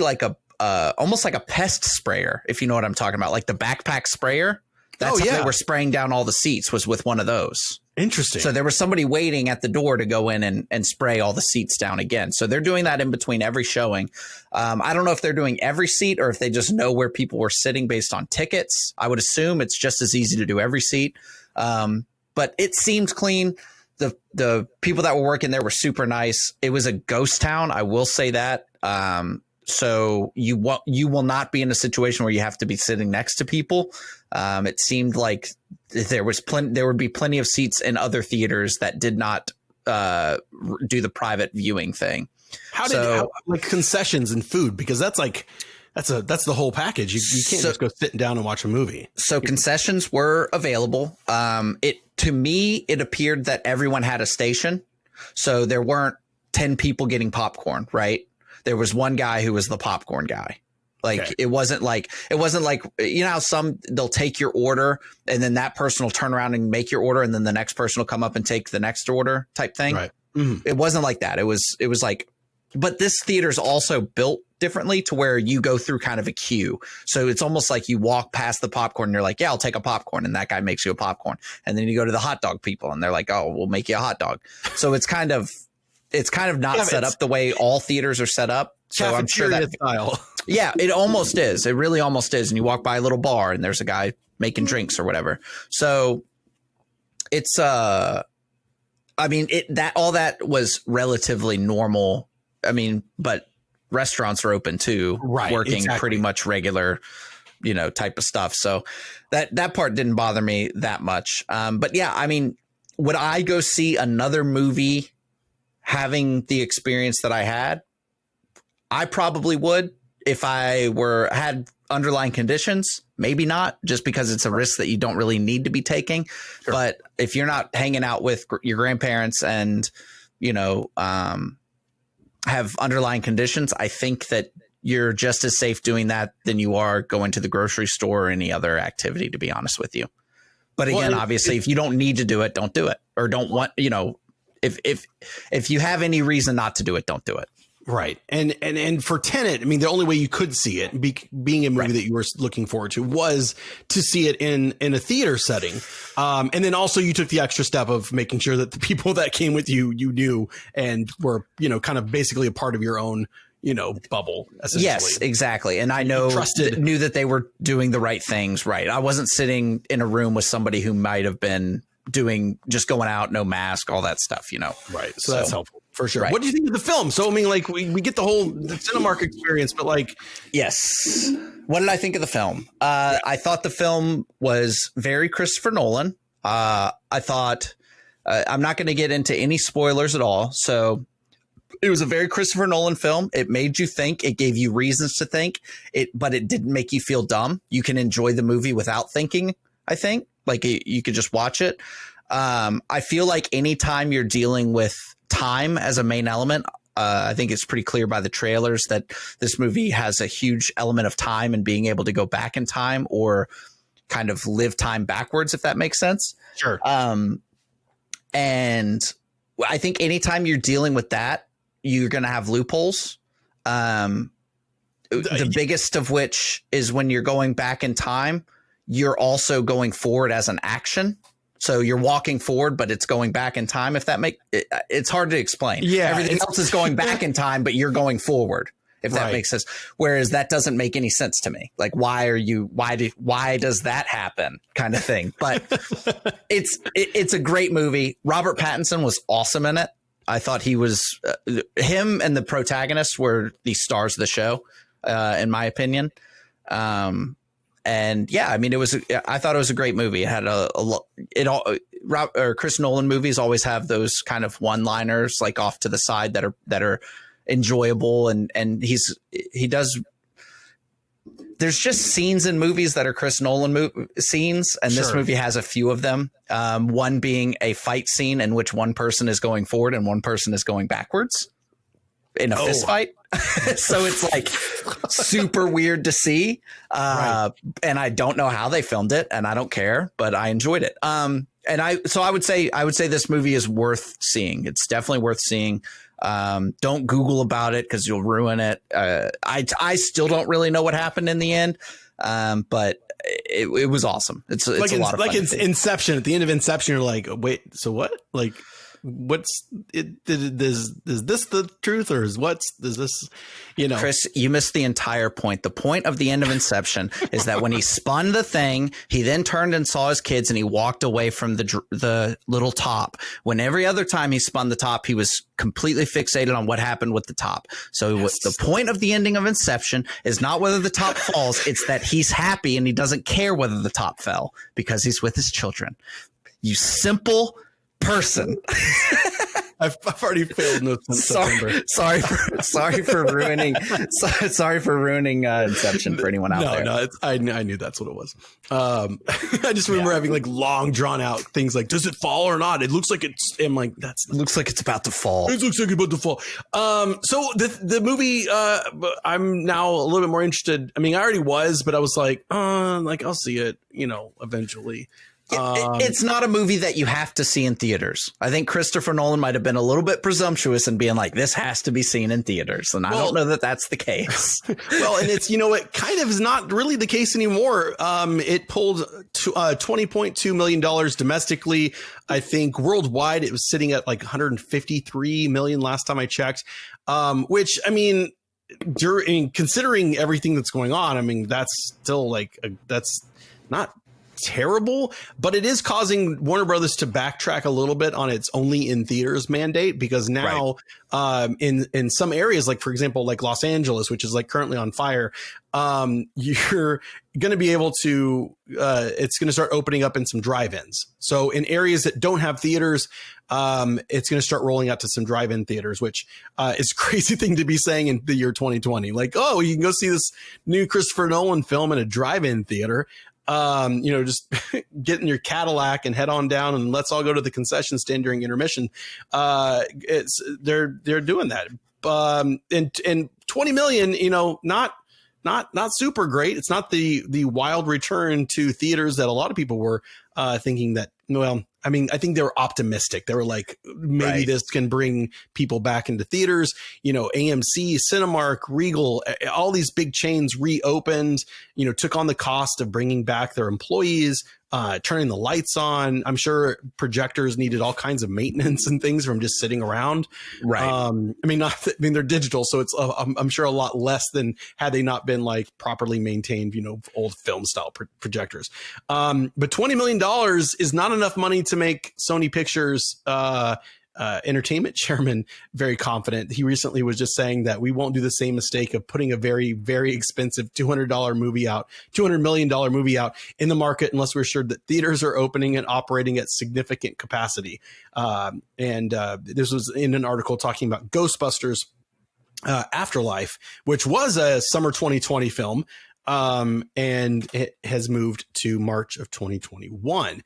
almost like a pest sprayer, if you know what I'm talking about, like the backpack sprayer. That's how they were spraying down all the seats, was with one of those. Interesting. So there was somebody waiting at the door to go in and spray all the seats down again. So they're doing that in between every showing. I don't know if they're doing every seat or if they just know where people were sitting based on tickets. I would assume it's just as easy to do every seat. But it seemed clean. The people that were working there were super nice. It was a ghost town, I will say that. So you will not be in a situation where you have to be sitting next to people. It seemed like there would be plenty of seats in other theaters that did not do the private viewing thing. How concessions and food? Because that's the whole package. You can't just go sitting down and watch a movie. So concessions were available. To me, it appeared that everyone had a station. So there weren't 10 people getting popcorn, right? There was one guy who was the popcorn guy. It wasn't like, how some, they'll take your order and then that person will turn around and make your order. And then the next person will come up and take the next order type thing. Right. Mm-hmm. It wasn't like that. It was like, but this theater's also built differently to where you go through kind of a queue. So it's almost like you walk past the popcorn and you're like, yeah, I'll take a popcorn. And that guy makes you a popcorn. And then you go to the hot dog people and they're like, oh, we'll make you a hot dog. So it's kind of not set up the way all theaters are set up. So I'm sure that style. Yeah, it almost is. It really almost is. And you walk by a little bar and there's a guy making drinks or whatever. So it's I mean, all that was relatively normal. I mean, but restaurants are open too, right? Working pretty much regular, type of stuff. So that part didn't bother me that much. But yeah, I mean, would I go see another movie having the experience that I had? I probably would if I had underlying conditions. Maybe not, just because it's a risk that you don't really need to be taking. Sure. But if you're not hanging out with your grandparents and, have underlying conditions, I think that you're just as safe doing that than you are going to the grocery store or any other activity, to be honest with you. But again, obviously, if you don't need to do it, don't do it, or don't want, if you have any reason not to do it, don't do it. Right. And for Tenet, I mean, the only way you could see it, being a movie that you were looking forward to, was to see it in a theater setting. And then also you took the extra step of making sure that the people that came with you knew and were, kind of basically a part of your own, bubble. Yes, exactly. And I knew that they were doing the right things. Right. I wasn't sitting in a room with somebody who might have been just going out, no mask, all that stuff, Right. So that's helpful. For sure. Right. What do you think of the film? So, I mean, like, we get the whole Cinemark experience, but like... Yes. What did I think of the film? I thought the film was very Christopher Nolan. I thought... I'm not going to get into any spoilers at all. So, it was a very Christopher Nolan film. It made you think. It gave you reasons to think. But it didn't make you feel dumb. You can enjoy the movie without thinking, I think. Like, you could just watch it. I feel like anytime you're dealing with time as a main element, I think it's pretty clear by the trailers that this movie has a huge element of time and being able to go back in time or kind of live time backwards, if that makes sense. Sure. And I think anytime you're dealing with that, you're going to have loopholes. The biggest of which is when you're going back in time, you're also going forward as an action. So you're walking forward, but it's going back in time. If that it's hard to explain. Yeah, everything else is going back in time, but you're going forward. If that makes sense. Whereas that doesn't make any sense to me. Like, why does that happen? Kind of thing. But it's a great movie. Robert Pattinson was awesome in it. I thought he was him and the protagonist were the stars of the show, in my opinion. And yeah, I mean, I thought it was a great movie. It had Chris Nolan movies always have those kind of one-liners like off to the side that are enjoyable. And he does, there's just scenes in movies that are Chris Nolan scenes. And this movie has a few of them. One being a fight scene in which one person is going forward and one person is going backwards in a fist fight. So it's like super weird to see. And I don't know how they filmed it and I don't care, but I enjoyed it. And I would say this movie is worth seeing. It's definitely worth seeing. Don't Google about it because you'll ruin it. I still don't really know what happened in the end. But it was awesome. It's like a lot of fun. Like it's Inception. At the end of Inception, you're like, wait, so what? Like, what's it? Is this the truth or is this? Chris, you missed the entire point. The point of the end of Inception is that when he spun the thing, he then turned and saw his kids and he walked away from the little top. When every other time he spun the top, he was completely fixated on what happened with the top. So the point of the ending of Inception is not whether the top falls. It's that he's happy and he doesn't care whether the top fell because he's with his children. You simple person. I've already failed no September. Sorry for ruining Inception for anyone out there. No, I knew that's what it was. I just remember having like long drawn out things like, does it fall or not? It looks like I'm like, looks like it's about to fall. It looks like it's about to fall. So the movie, I'm now a little bit more interested. I mean, I already was, but I was like I'll see it, eventually. It's not a movie that you have to see in theaters. I think Christopher Nolan might have been a little bit presumptuous in being like, this has to be seen in theaters. And I don't know that that's the case. Well, and it's, it kind of is not really the case anymore. It pulled $20.2 million domestically. I think worldwide it was sitting at like 153 million last time I checked, which, I mean, considering everything that's going on, I mean, that's still like, that's not terrible, but it is causing Warner Brothers to backtrack a little bit on its only in theaters mandate, because now in some areas, like for example, like Los Angeles, which is like currently on fire, you're going to be able to it's going to start opening up in some drive-ins. So in areas that don't have theaters, it's going to start rolling out to some drive-in theaters, which is a crazy thing to be saying in the year 2020. Like, oh, you can go see this new Christopher Nolan film in a drive-in theater. Just get in your Cadillac and head on down and let's all go to the concession stand during intermission. They're doing that. And 20 million, not super great. It's not the wild return to theaters that a lot of people were thinking that. Well, I mean, I think they were optimistic. They were like, maybe this can bring people back into theaters. AMC, Cinemark, Regal, all these big chains reopened, took on the cost of bringing back their employees, turning the lights on. I'm sure projectors needed all kinds of maintenance and things from just sitting around. Right. They're digital, so it's I'm sure a lot less than had they not been like properly maintained, old film style projectors. But $20 million is not enough money to make Sony Pictures entertainment chairman very confident. He recently was just saying that we won't do the same mistake of putting a very, very expensive $200 million movie out in the market unless we're sure that theaters are opening and operating at significant capacity. This was in an article talking about Ghostbusters Afterlife, which was a summer 2020 film. And it has moved to March of 2021.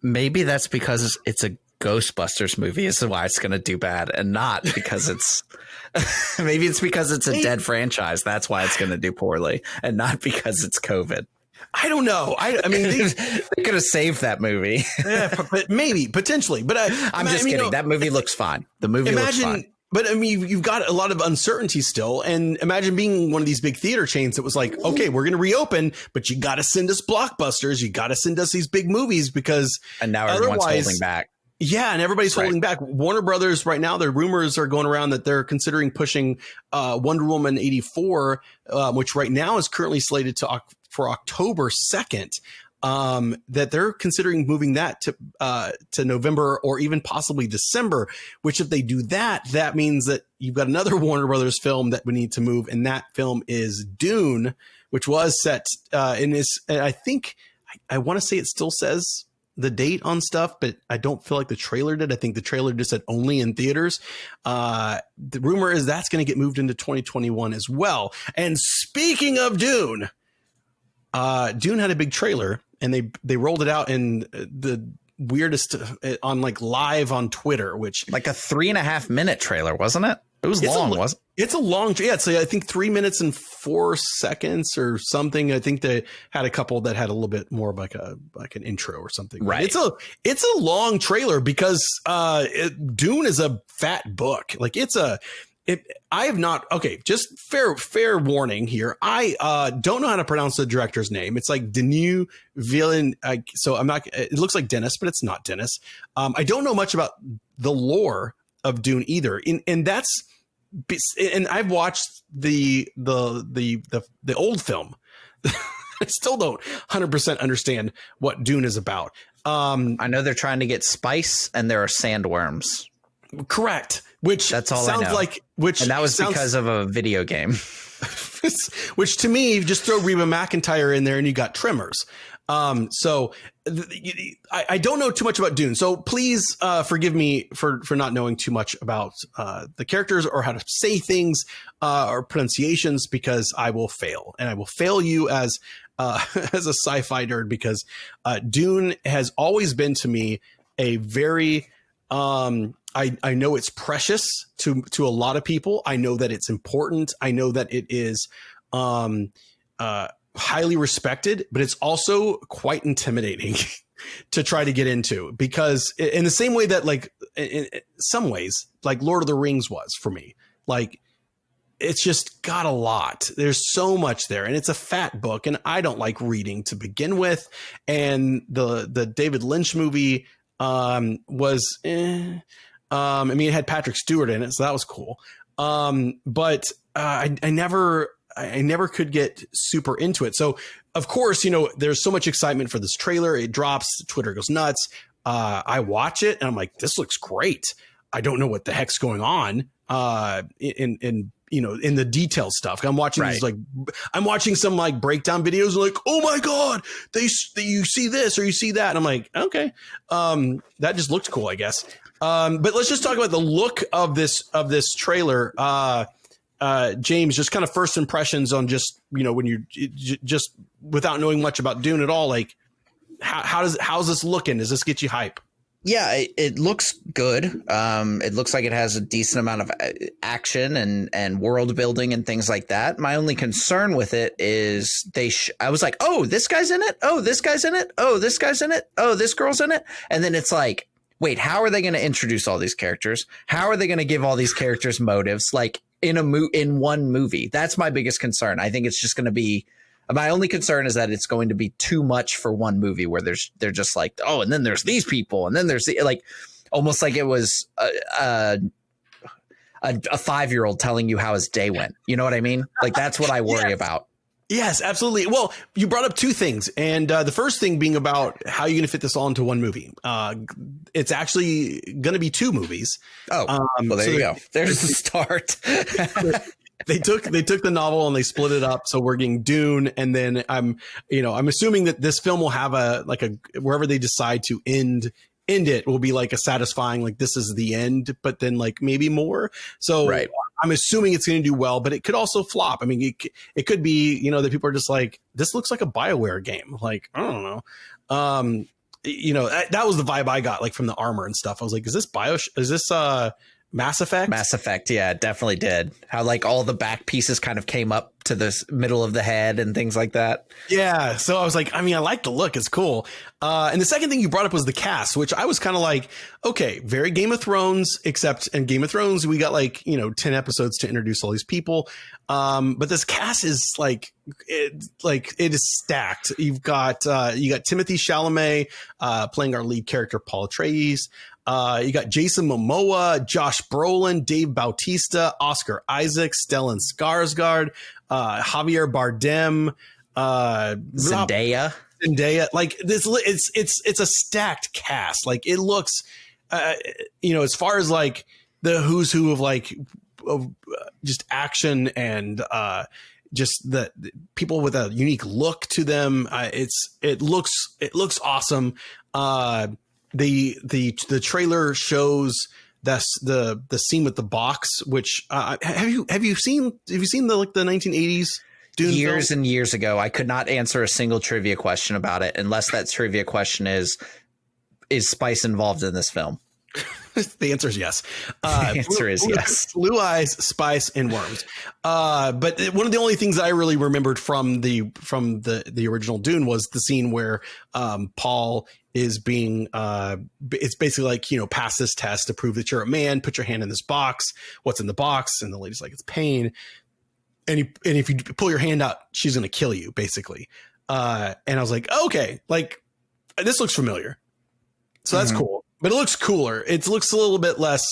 Maybe that's because it's a Ghostbusters movie is why it's going to do bad, and not because it's maybe it's because it's a dead franchise. That's why it's going to do poorly, and not because it's COVID. I don't know. I mean, they could have saved that movie. Maybe potentially, but I'm just kidding. That movie looks fine. The movie looks fine. But I mean, you've got a lot of uncertainty still. And imagine being one of these big theater chains that was like, okay, we're going to reopen, but you got to send us blockbusters. You got to send us these big movies and now everyone's holding back. Yeah. And everybody's holding back. Warner Brothers right now, their rumors are going around that they're considering pushing Wonder Woman 84, which right now is currently slated for October 2nd. That they're considering moving that to November or even possibly December, which if they do that, that means that you've got another Warner Brothers film that we need to move. And that film is Dune, which was set in this. I think I want to say it still says the date on stuff, but I don't feel like the trailer did. I think the trailer just said only in theaters. The rumor is that's going to get moved into 2021 as well. And speaking of Dune, Dune had a big trailer. And they rolled it out in the weirdest on like live on Twitter, which like a 3.5 minute trailer, wasn't it? It was long, wasn't it? It's a long. Yeah, it's I think 3 minutes and 4 seconds or something. I think they had a couple that had a little bit more of like an intro or something. Right. It's a long trailer because Dune is a fat book. Like I have not. Okay, just fair warning here. I don't know how to pronounce the director's name. It's like Denis Villeneuve. So I'm not. It looks like Dennis, but it's not Dennis. I don't know much about the lore of Dune either. And that's. And I've watched the old film. I still don't 100% understand what Dune is about. I know they're trying to get spice, and there are sandworms. Correct. Which that's all sounds I know. Like and that was because of a video game. Which to me, you just throw Reba McEntire in there and you got Tremors. So I don't know too much about Dune. So please forgive me for not knowing too much about the characters or how to say things or pronunciations, because I will fail, and I will fail you as a sci-fi nerd, because Dune has always been to me a very I know it's precious to a lot of people. I know that it's important. I know that it is highly respected, but it's also quite intimidating to try to get into, because in the same way that like in some ways like Lord of the Rings was for me, like it's just got a lot. There's so much there, and it's a fat book, and I don't like reading to begin with. And the David Lynch movie was I mean, it had Patrick Stewart in it, so that was cool. But I never I never could get super into it. So of course, there's so much excitement for this trailer. It drops, Twitter goes nuts. I watch it and I'm like, this looks great. I don't know what the heck's going on in the detailed stuff. I'm watching these I'm watching some like breakdown videos like, oh my God, you see this or you see that. And I'm like, okay, that just looked cool, I guess. But let's just talk about the look of this trailer. James, just kind of first impressions on just, when you just without knowing much about Dune at all, like how's this looking? Does this get you hype? Yeah, it looks good. It looks like it has a decent amount of action and world building and things like that. My only concern with it is I was like, oh, this guy's in it. Oh, this guy's in it. Oh, this guy's in it. Oh, this girl's in it. And then it's like, wait, how are they going to introduce all these characters? How are they going to give all these characters motives? Like in one movie? That's my biggest concern. I think it's just going to be. My only concern is that it's going to be too much for one movie where they're just like, oh, and then there's these people, and then there's like, almost like it was a 5-year-old telling you how his day went. You know what I mean? Like that's what I worry about. Yes, absolutely. Well, you brought up two things, and the first thing being about how you're going to fit this all into one movie. It's actually going to be 2 movies. Oh, well, there you go. There's the start. They took the novel and they split it up. So we're getting Dune. And then I'm assuming that this film will have wherever they decide to end it will be like a satisfying, like this is the end, but then like maybe more. So right. I'm assuming it's going to do well, but it could also flop. I mean, it could be, that people are just like, this looks like a BioWare game. Like, I don't know. That was the vibe I got like from the armor and stuff. I was like, is this Mass Effect? Mass Effect, yeah, it definitely did. How like all the back pieces kind of came up to the middle of the head and things like that. Yeah, so I was like, I like the look, it's cool. And the second thing you brought up was the cast, which I was kind of like, okay, very Game of Thrones, except in Game of Thrones we got 10 episodes to introduce all these people. But this cast is it is stacked. You've got Timothée Chalamet playing our lead character Paul Atreides. You got Jason Momoa, Josh Brolin, Dave Bautista, Oscar Isaac, Stellan Skarsgård, Javier Bardem, Zendaya. Like this, it's a stacked cast. Like it looks, as far as like the who's who of just action and just the people with a unique look to them. It looks awesome. The trailer shows the scene with the box, which have you seen the 1980s Dune years film? And years ago? I could not answer a single trivia question about it unless that trivia question is spice involved in this film? The answer is yes. The answer is yes. Blue eyes, spice, and worms. But one of the only things I really remembered from the original Dune was the scene where Paul is being it's basically like, pass this test to prove that you're a man, put your hand in this box. What's in the box? And the lady's like, it's pain. And if you pull your hand out, she's going to kill you, basically. And I was like, okay, like this looks familiar. So that's cool. But it looks cooler. It looks a little bit less.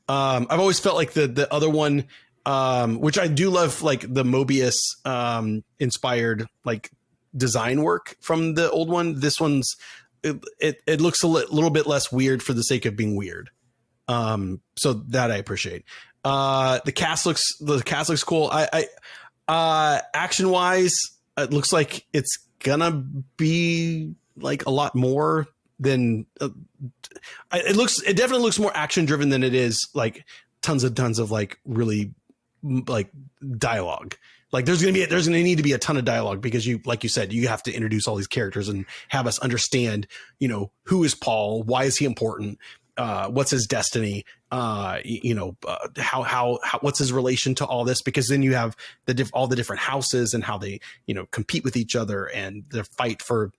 I've always felt like the other one, which I do love, like the Mobius inspired like design work from the old one. This one's it looks a little bit less weird for the sake of being weird. So that I appreciate. The cast looks cool. I action wise, it looks like it's gonna be like a lot more than it definitely looks more action driven than it is like tons of like really like dialogue. Like there's going to need to be a ton of dialogue because like you said, you have to introduce all these characters and have us understand, who is Paul? Why is he important? What's his destiny? How what's his relation to all this? Because then you have all the different houses and how they, compete with each other and the fight for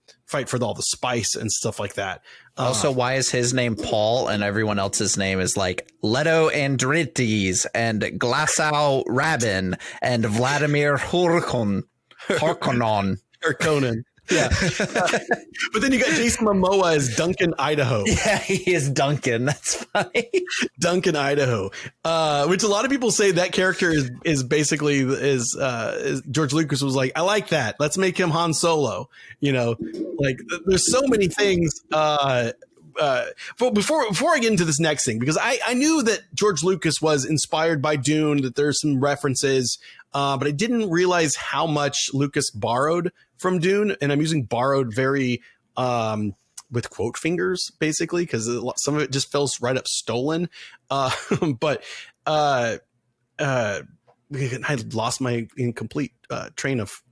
all the spice and stuff like that. Also, why is his name Paul and everyone else's name is like Leto Andrites and Glasow Rabin and Vladimir Harkonnen? Yeah. But then you got Jason Momoa as Duncan, Idaho. Yeah, he is Duncan. That's funny. Duncan, Idaho. Which a lot of people say that character is basically is George Lucas was like, I like that. Let's make him Han Solo. You know, like there's so many things. Before I get into this next thing, because I knew that George Lucas was inspired by Dune, that there's some references, but I didn't realize how much Lucas borrowed from Dune. And I'm using borrowed very with quote fingers, basically, because some of it just feels right up stolen. But I lost my incomplete train of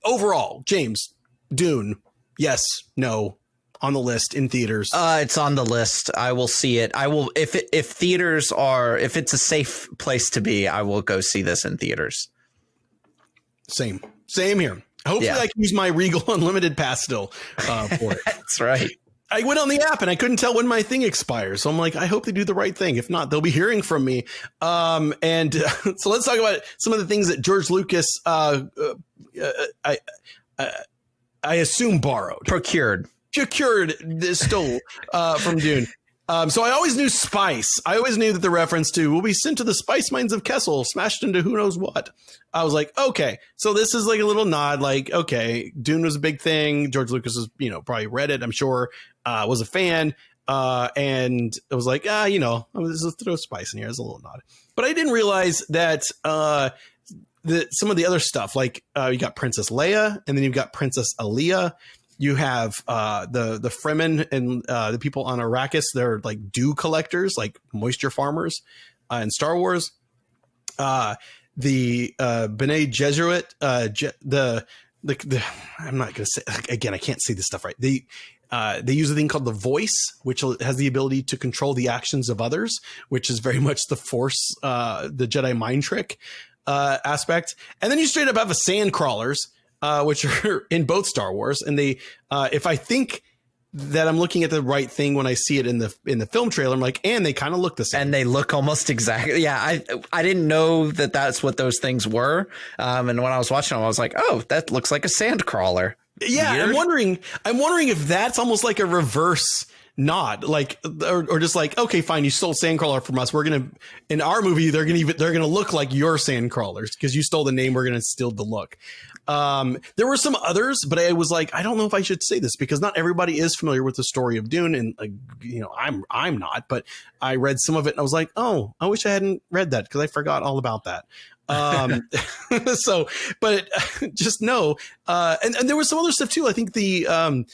overall, James, Dune, yes, no. On the list in theaters. It's on the list. I will see it. I will if it's a safe place to be, I will go see this in theaters. Same here. Hopefully I can use my Regal Unlimited pass still for it. That's right. I went on the app and I couldn't tell when my thing expires. So I'm like, I hope they do the right thing. If not, they'll be hearing from me. So let's talk about some of the things that George Lucas I assume borrowed. Procured, stole from Dune. So I always knew spice. I always knew that the reference to will be sent to the spice mines of Kessel, smashed into who knows what. I was like, okay, so this is like a little nod. Like, okay, Dune was a big thing. George Lucas was, probably read it. I'm sure, was a fan. And it was like, let's throw spice in here as a little nod. But I didn't realize that some of the other stuff, like you got Princess Leia, and then you've got Princess Aaliyah. You have the Fremen and the people on Arrakis. They're like dew collectors, like moisture farmers in Star Wars. The Bene Gesserit, I'm not going to say, again, I can't see this stuff right. They use a thing called the Voice, which has the ability to control the actions of others, which is very much the Force, the Jedi mind trick aspect. And then you straight up have the sand crawlers, which are in both Star Wars. And they, if I think that I'm looking at the right thing when I see it in the film trailer, I'm like, and they kind of look the same. And they look almost exactly. Yeah. I didn't know that that's what those things were. And when I was watching them, I was like, oh, that looks like a sand crawler. Yeah. Weird. I'm wondering if that's almost like a reverse nod, like, or just like, okay, fine, you stole Sandcrawler from us. We're going to, in our movie, they're going to look like your Sandcrawlers because you stole the name. We're going to steal the look. There were some others, but I was like, I don't know if I should say this because not everybody is familiar with the story of Dune. And I'm not, but I read some of it and I was like, oh, I wish I hadn't read that because I forgot all about that. So, but just know, and there was some other stuff too. I think the,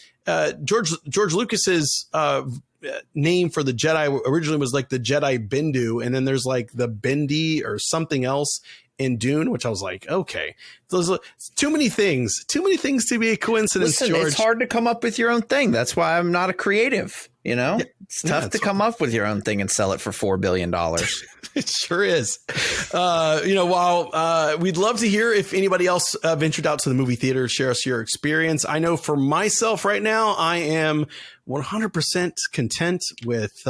George Lucas's, name for the Jedi originally was like the Jedi Bendu. And then there's like the Bendy or something else in Dune, which I was like, okay, those are too many things to be a coincidence. Listen, George. It's hard to come up with your own thing. That's why I'm not a creative. Yeah, it's tough to come up with your own thing and sell it for $4 billion. It sure is. While we'd love to hear if anybody else ventured out to the movie theater, share us your experience. I know for myself right now, I am 100% content with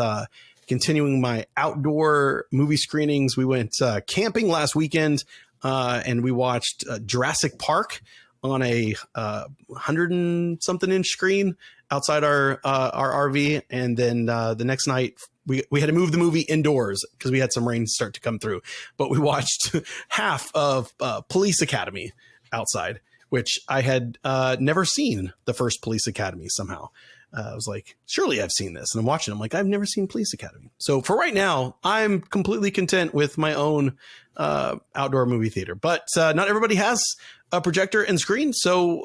continuing my outdoor movie screenings. We went camping last weekend and we watched Jurassic Park on a 100 and something inch screen outside our RV. And then the next night we had to move the movie indoors because we had some rain start to come through. But we watched half of Police Academy outside, which I had never seen the first Police Academy somehow. I was like, surely I've seen this. And I'm watching. I'm like, I've never seen Police Academy. So for right now, I'm completely content with my own outdoor movie theater. But not everybody has a projector and screen. So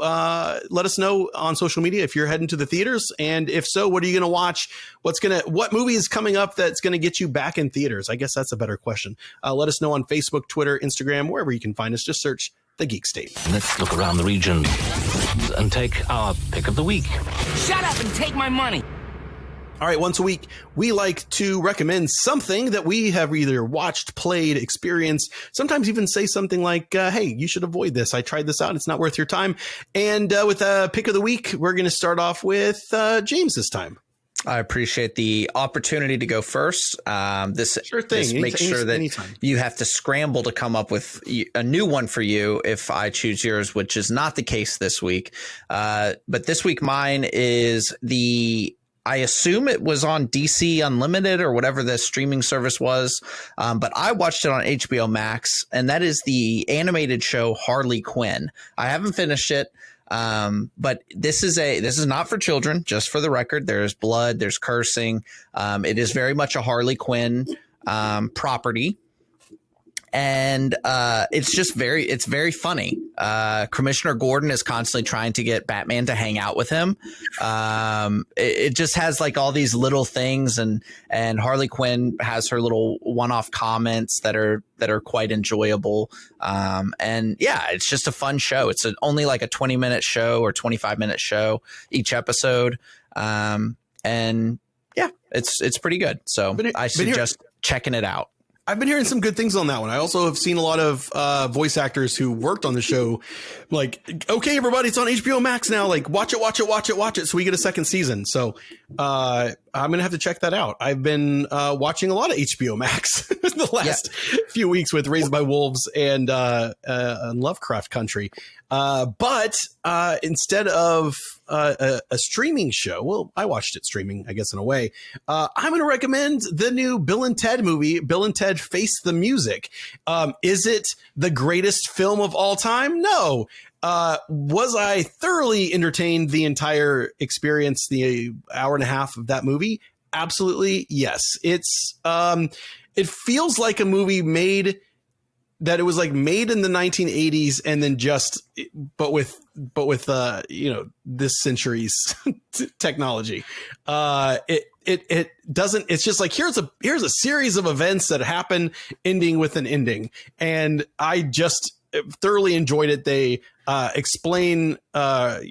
let us know on social media if you're heading to the theaters. And if so, what are you going to watch? What movie is coming up that's going to get you back in theaters? I guess that's a better question. Let us know on Facebook, Twitter, Instagram, wherever you can find us. Just search The Geek State. Let's look around the region and take our pick of the week. Shut up and take my money. All right, once a week, we like to recommend something that we have either watched, played, experienced, sometimes even say something like, hey, you should avoid this. I tried this out. It's not worth your time. And with a pick of the week, we're going to start off with James this time. I appreciate the opportunity to go first. This makes sure that anytime. You have to scramble to come up with a new one for you if I choose yours, which is not the case this week. But this week mine is I assume it was on DC Unlimited or whatever the streaming service was. But I watched it on HBO Max, and that is the animated show Harley Quinn. I haven't finished it. But this is not for children, just for the record. There's blood, there's cursing. It is very much a Harley Quinn property. And it's very funny. Commissioner Gordon is constantly trying to get Batman to hang out with him. It just has like all these little things, and Harley Quinn has her little one-off comments that are quite enjoyable. And yeah, it's just a fun show. It's only like a 20-minute show or 25-minute show each episode. And yeah, it's pretty good. So I suggest checking it out. I've been hearing some good things on that one. I also have seen a lot of voice actors who worked on the show. Like, okay, everybody, it's on HBO Max now. Like, watch it. So we get a second season. So I'm going to have to check that out. I've been watching a lot of HBO Max in the last few weeks with Raised by Wolves and Lovecraft Country. But instead of a streaming show, well, I watched it streaming, I guess, in a way. I'm going to recommend the new Bill and Ted movie, Bill and Ted Face the Music. Is it the greatest film of all time? No. Was I thoroughly entertained the entire experience, the hour and a half of that movie? Absolutely, yes. It feels like a movie made in the 1980s, and then but with this century's technology. It doesn't. It's just like here's a series of events that happen, ending with an ending, and I just thoroughly enjoyed it. They explain Carlin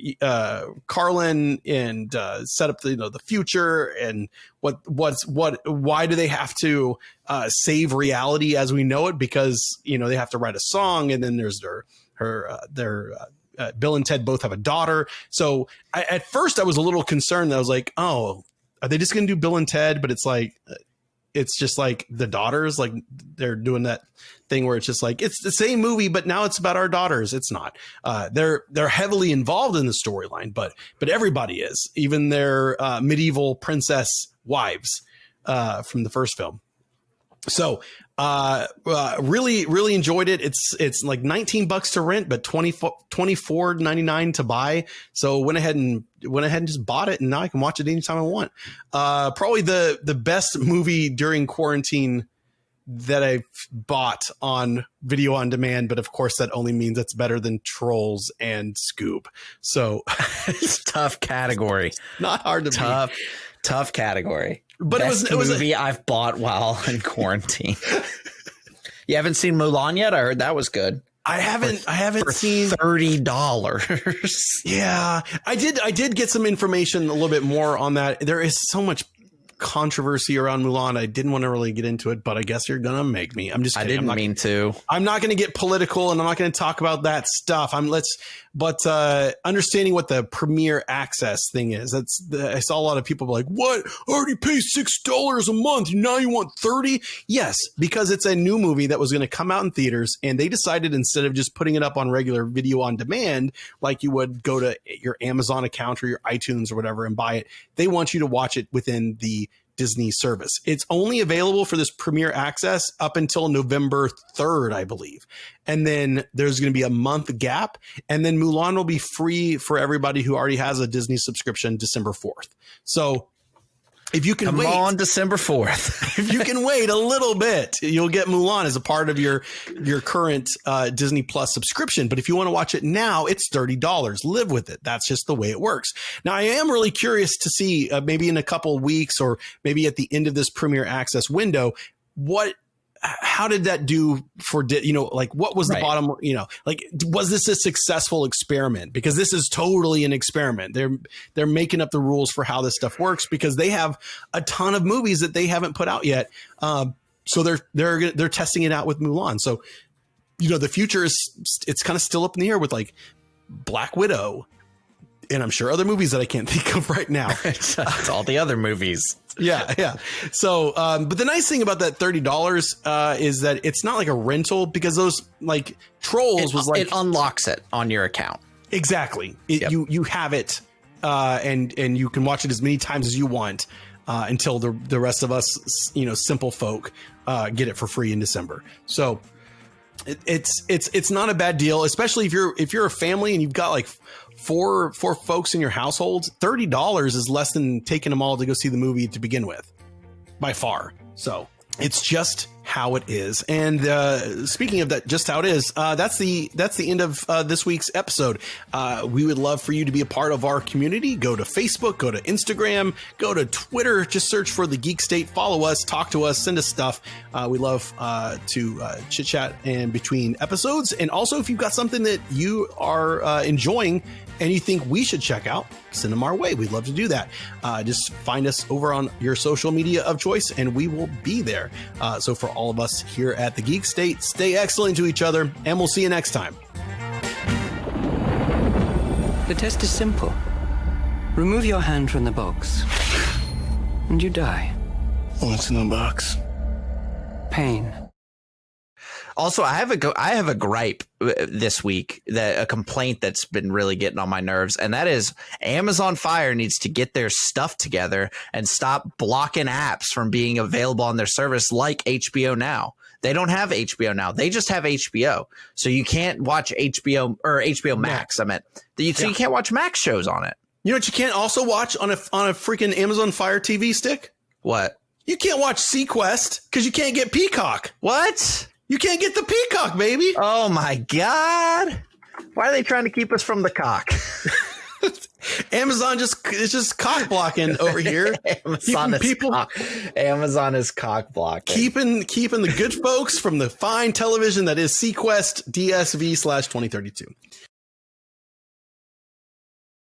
and set up the future and why do they have to save reality as we know it, because they have to write a song, and then there's their Bill and Ted both have a daughter. So at first I was a little concerned. I was like, oh, are they just going to do Bill and Ted? But it's like, it's just like the daughters, like they're doing that thing where it's just like, it's the same movie, but now it's about our daughters. It's not. They're heavily involved in the storyline, but everybody is, even their medieval princess wives from the first film. So really, really enjoyed it. It's like $19 to rent, but $24.99 to buy. So went ahead and just bought it, and now I can watch it anytime I want. Probably the best movie during quarantine that I've bought on video on demand, but of course that only means it's better than Trolls and Scoob. So it's tough category. Not hard to beat. Tough category. But it was a movie I've bought while in quarantine. You haven't seen Mulan yet? I heard that was good. I haven't seen $30. Yeah, I did get some information a little bit more on that. There is so much controversy around Mulan. I didn't want to really get into it, but I guess you're gonna make me. I'm just kidding. I didn't mean to. I'm not going to get political, and I'm not going to talk about that stuff. Understanding what the Premier Access thing is. I saw a lot of people like, what? I already pay $6 a month. Now you want $30? Yes, because it's a new movie that was going to come out in theaters, and they decided instead of just putting it up on regular video on demand, like you would go to your Amazon account or your iTunes or whatever and buy it, they want you to watch it within the Disney service. It's only available for this Premier Access up until November 3rd, I believe. And then there's going to be a month gap. And then Mulan will be free for everybody who already has a Disney subscription December 4th. So if you can wait on December 4th, if you can wait a little bit, you'll get Mulan as a part of your current Disney Plus subscription. But if you want to watch it now, it's $30. Live with it. That's just the way it works. Now, I am really curious to see maybe in a couple of weeks or maybe at the end of this Premier Access window, how did that do for, what was the bottom, was this a successful experiment? Because this is totally an experiment. They're making up the rules for how this stuff works because they have a ton of movies that they haven't put out yet. So they're testing it out with Mulan. So, the future it's kind of still up in the air with like Black Widow, And I'm sure other movies that I can't think of right now. It's all the other movies. Yeah. So, but the nice thing about that $30 is that it's not like a rental, because those like Trolls was like it unlocks it on your account. Exactly. Yep. You have it, and you can watch it as many times as you want until the rest of us, simple folk, get it for free in December. So it's not a bad deal, especially if you're a family and you've got like four folks in your household. $30 is less than taking them all to go see the movie to begin with, by far. So it's just how it is. And speaking of that, just how it is, that's the end of this week's episode. We would love for you to be a part of our community. Go to Facebook, go to Instagram, go to Twitter. Just search for the Geek State. Follow us, talk to us, send us stuff. We love to chit chat in between episodes. And also, if you've got something that you are enjoying and you think we should check out, send them our way. We'd love to do that. Just find us over on your social media of choice, and we will be there. So for all of us here at the Geek State, stay excellent to each other, and we'll see you next time. The test is simple. Remove your hand from the box, and you die. What's in the box? Pain. Also, I have a gripe this week, a complaint that's been really getting on my nerves, and that is Amazon Fire needs to get their stuff together and stop blocking apps from being available on their service like HBO Now. They don't have HBO Now. They just have HBO. So you can't watch HBO or HBO Max. I meant so you can't watch Max shows on it. You know what you can't also watch on a freaking Amazon Fire TV stick? What? You can't watch Sequest because you can't get Peacock. What? You can't get the Peacock, baby. Oh, my God. Why are they trying to keep us from the cock? Amazon is just cock blocking over here. Amazon is cock blocking. Keeping the good folks from the fine television that is Sequest DSV/2032.